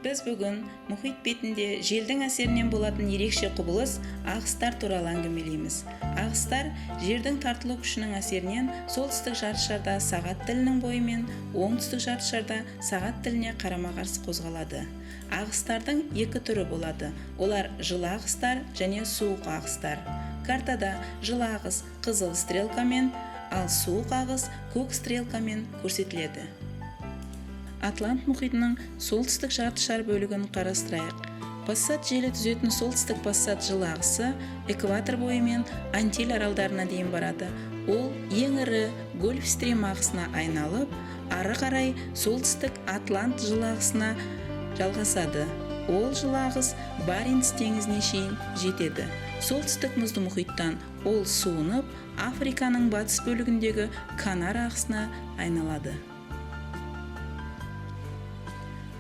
Біз бүгін мұхит бетінде желдің әсерінен болатын ерекше құбылыс ағыстар туралы әңгімелейміз. Ағыстар жердің тартылу күшінің әсерінен солтүстік жартышарда сағат тілінің бойымен, оңтүстік жартышарда сағат тіліне қарама-қарсы қозғалады. Ағыстардың екі түрі болады. Олар жылы ағыстар және суық ағыстар. Картада жылы ағыс қызыл стрелкамен, ал суық ағыс көк стрелкамен көрсетіледі. Атлант мұхитының солтүстік жартышар бөлігін қарастырайық. Пассат желі түзетін солтүстік пассат жылы ағысы экватор бойымен Антиль аралдарына дейін барады. Ол ең ірі Гольфстрим ағысына айналып, ары қарай солтүстік Атлант жылы ағысына жалғасады. Ол жылы ағыс Баренц теңізіне шейін жетеді. Солтүстік мұзды мұхиттан ол суынып, Африканың батыс бөлігіндегі Канар ағысына айналады.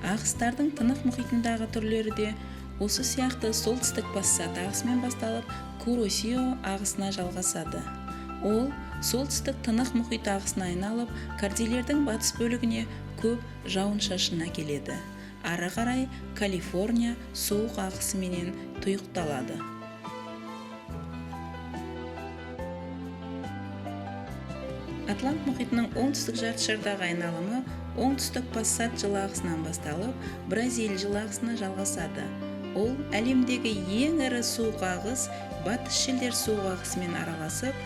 Ағыстардың тынық мұхитындағы түрлері де осы сияқты солтүстік пассат ағысымен басталып, Куросио ағысына жалғасады. Ол солтүстік тынық мұхит ағысына айналып, Кордильердің батыс бөлігіне көп жауын-шашын әкеледі. Ары қарай Калифорния суық ағысыменен тұйықталады. Атлант мұхитының оңтүстік жартышардағы айналымы оңтүстік пассат жылы ағысынан басталып, Бразилия жылы ағысына жалғасады. Ол әлемдегі ең ірі суық ағыс батыс шілдер суық ағысымен араласып,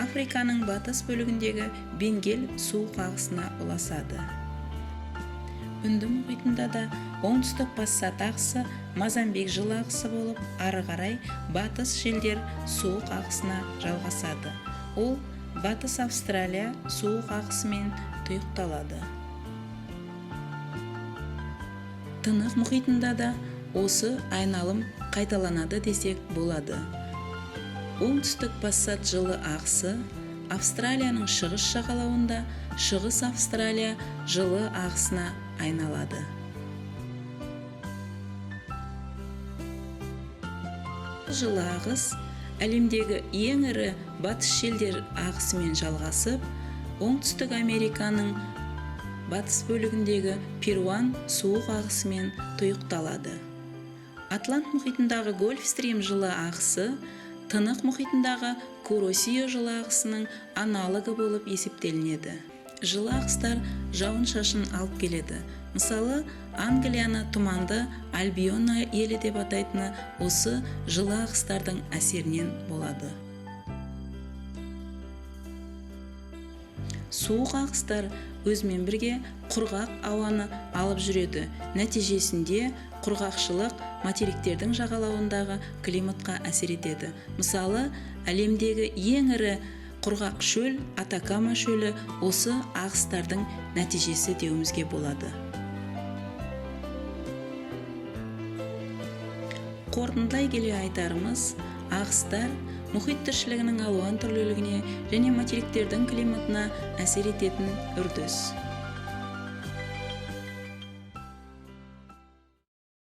Африканың батыс бөлігіндегі Бенгель суық ағысына ұласады. Үнді мұхитында да оңтүстік пассат ағысы Мозамбик жылы ағысы болып, ары қарай батыс шілдер суық ағысына жалғасады. Ол батыс Австралия суық ағысымен тұйықталады. Тынық мұхитында да осы айналым қайталанады десек болады. Оңтүстік пассат жылы ағысы Австралияның шығыс жағалауында шығыс Австралия жылы ағысына айналады. Жылы ағыс әлемдегі ең ірі батыс шілдер ағысымен жалғасып, оңтүстік Американың батыс бөлігіндегі Перуан суық ағысымен тұйықталады. Атлант мұхитындағы Гольфстрим жылы ағысы тынық мұхитындағы Куросио жылы ағысының аналогы болып есептелінеді. Жылы ағыстар жауын-шашын алып келеді. Мысалы, Англияны тұманды Альбиона елі деп атайтыны осы жылы ағыстардың әсерінен болады. Суық ағыстар өзімен бірге құрғақ ауаны алып жүреді. Нәтижесінде құрғақшылық материктердің жағалауындағы климатқа әсер етеді. Мысалы, әлемдегі ең ірі құрғақ шөл, Атакама шөлі осы ағыстардың нәтижесі деуімізге болады. Қорытындылай келе айтарымыз, ағыстар мұхит тіршілігінің алуан түрлілігіне және материктердің климатына әсер ететін үрдіс.